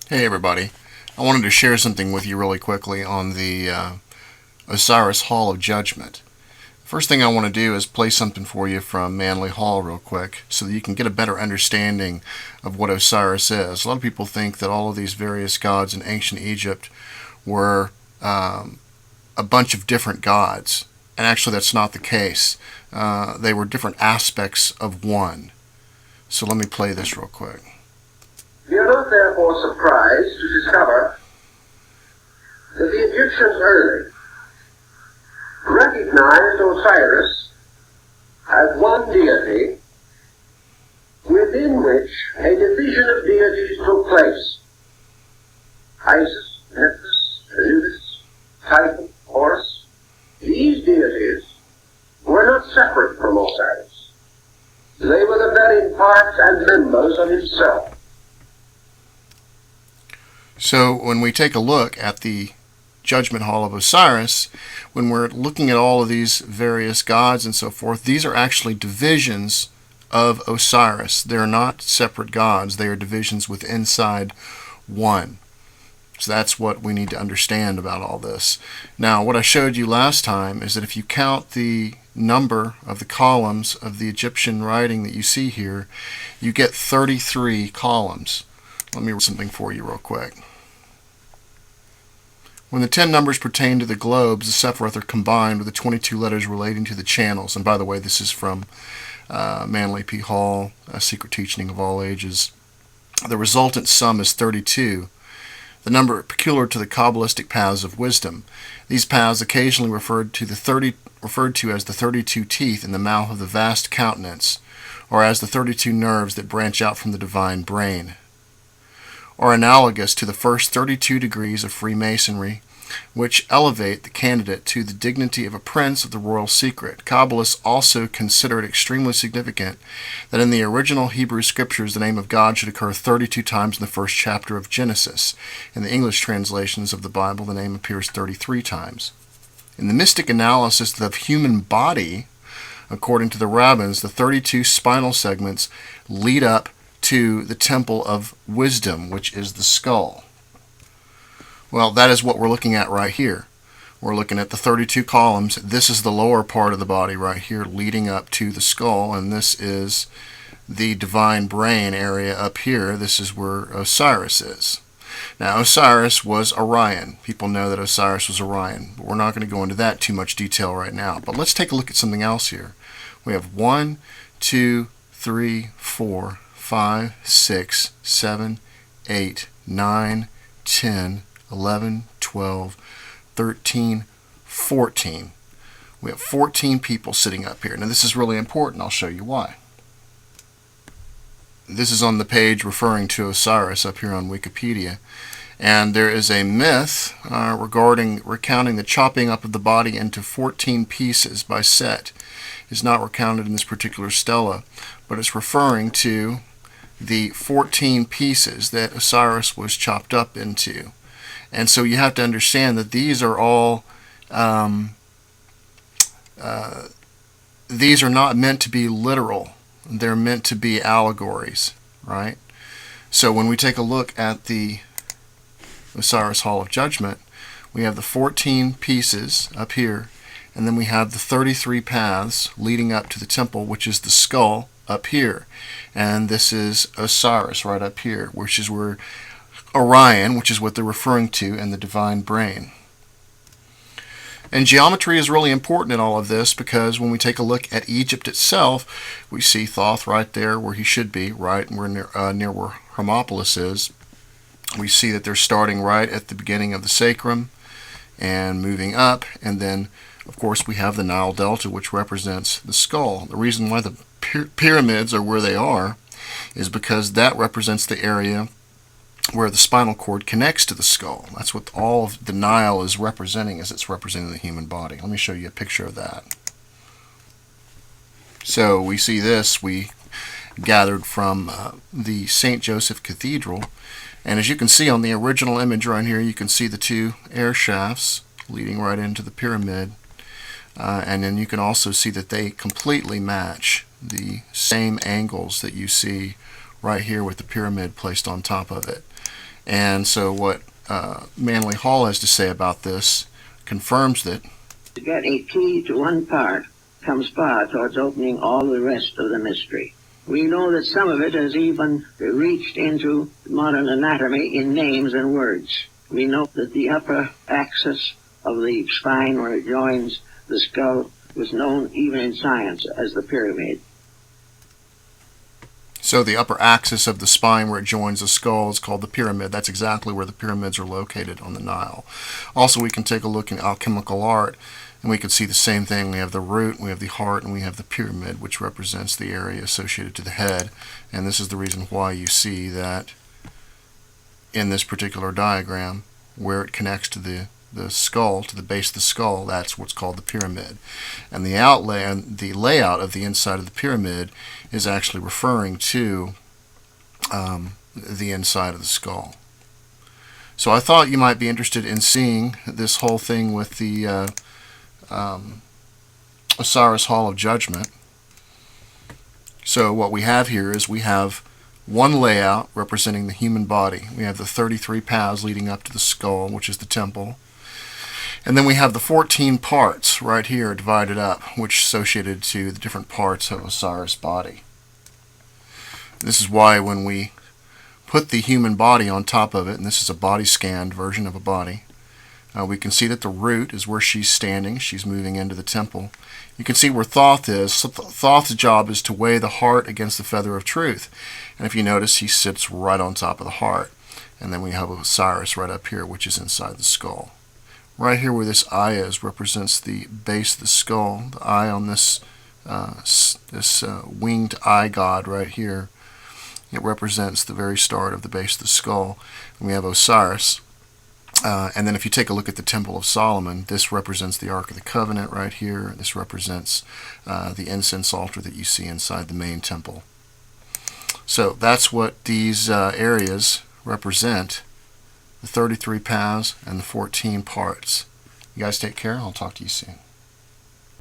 Hey everybody, I wanted to share something with you really quickly on the Osiris Hall of Judgment. First thing I want to do is play something for you from Manly Hall real quick so that you can get a better understanding of what Osiris is. A lot of people think that all of these various gods in ancient Egypt were a bunch of different gods, and actually that's not the case. They were different aspects of one. So let me play this real quick. We are not therefore surprised to discover that the Egyptians early recognized Osiris as one deity within which a division of deities took place. Isis, Nephthys, Anubis, Titan, Horus, these deities were not separate from Osiris. They were the very parts and members of himself. So when we take a look at the Judgment Hall of Osiris, when we're looking at all of these various gods and so forth, these are actually divisions of Osiris. They're not separate gods. They are divisions within inside one. So that's what we need to understand about all this. Now, what I showed you last time is that if you count the number of the columns of the Egyptian writing that you see here, you get 33 columns. Let me read something for you real quick. When the 10 numbers pertain to the globes, the Sephiroth are combined with the 22 letters relating to the channels. And by the way, this is from Manly P. Hall, A Secret Teaching of All Ages. The resultant sum is 32, the number peculiar to the Kabbalistic paths of wisdom. These paths occasionally referred to as the 32 teeth in the mouth of the vast countenance, or as the 32 nerves that branch out from the divine brain, are analogous to the first 32 degrees of Freemasonry, which elevate the candidate to the dignity of a prince of the royal secret. Kabbalists also consider it extremely significant that in the original Hebrew scriptures the name of God should occur 32 times in the first chapter of Genesis. In the English translations of the Bible, the name appears 33 times. In the mystic analysis of the human body, according to the rabbins, the 32 spinal segments lead up to the temple of wisdom, which is the skull. Well, that is what we're looking at right here. We're looking at the 32 columns. This is the lower part of the body right here leading up to the skull, and this is the divine brain area up here. This is where Osiris is. Now, Osiris was Orion. People know that Osiris was Orion, but we're not going to go into that too much detail right now. But let's take a look at something else here. We have 1, 2, 3, 4, 5, 6, 7, 8, 9, 10, 11, 12, 13, 14. We have 14 people sitting up here. Now this is really important. I'll show you why. This is on the page referring to Osiris up here on Wikipedia. And there is a myth recounting the chopping up of the body into 14 pieces by Set. It's not recounted in this particular stela, but it's referring to the 14 pieces that Osiris was chopped up into. And so you have to understand that these are all these are not meant to be literal. They're meant to be allegories, right? So when we take a look at the Osiris Hall of Judgment, we have the 14 pieces up here, and then we have the 33 paths leading up to the temple, which is the skull up here. And this is Osiris right up here, which is where Orion, which is what they're referring to, and the divine brain. And geometry is really important in all of this, because when we take a look at Egypt itself, we see Thoth right there where he should be, right near where Hermopolis is. We see that they're starting right at the beginning of the sacrum and moving up, and then of course we have the Nile Delta, which represents the skull. The reason why the pyramids are where they are is because that represents the area where the spinal cord connects to the skull. That's what all of the Nile is representing, as it's representing the human body. Let me show you a picture of that. So we see this, we gathered from the St. Joseph Cathedral, and as you can see on the original image right here, you can see the two air shafts leading right into the pyramid, and then you can also see that they completely match the same angles that you see right here with the pyramid placed on top of it. And so what Manly Hall has to say about this confirms that To get a key to one part comes far towards opening all the rest of the mystery. We know that some of it has even reached into modern anatomy in names and words. We know that the upper axis of the spine where it joins the skull was known even in science as the pyramid. So the upper axis of the spine where it joins the skull is called the pyramid. That's exactly where the pyramids are located on the Nile. Also, we can take a look in alchemical art, and we can see the same thing. We have the root, we have the heart, and we have the pyramid, which represents the area associated to the head. And this is the reason why you see that in this particular diagram, where it connects to the skull, to the base of the skull, that's what's called the pyramid. And the outlay and the layout of the inside of the pyramid is actually referring to the inside of the skull. So I thought you might be interested in seeing this whole thing with the Osiris Hall of Judgment. So what we have here is we have one layout representing the human body. We have the 33 paths leading up to the skull, which is the temple. And then we have the 14 parts right here divided up, which is associated to the different parts of Osiris' body. This is why when we put the human body on top of it, and this is a body scanned version of a body, we can see that the root is where she's standing. She's moving into the temple. You can see where Thoth is. So Thoth's job is to weigh the heart against the feather of truth. And if you notice, he sits right on top of the heart. And then we have Osiris right up here, which is inside the skull. Right here where this eye is represents the base of the skull. The eye on this winged eye god right here, it represents the very start of the base of the skull. And we have Osiris. And then if you take a look at the Temple of Solomon, this represents the Ark of the Covenant right here. This represents the incense altar that you see inside the main temple. So that's what these areas represent. The 33 paths and the 14 parts. You guys take care. I'll talk to you soon.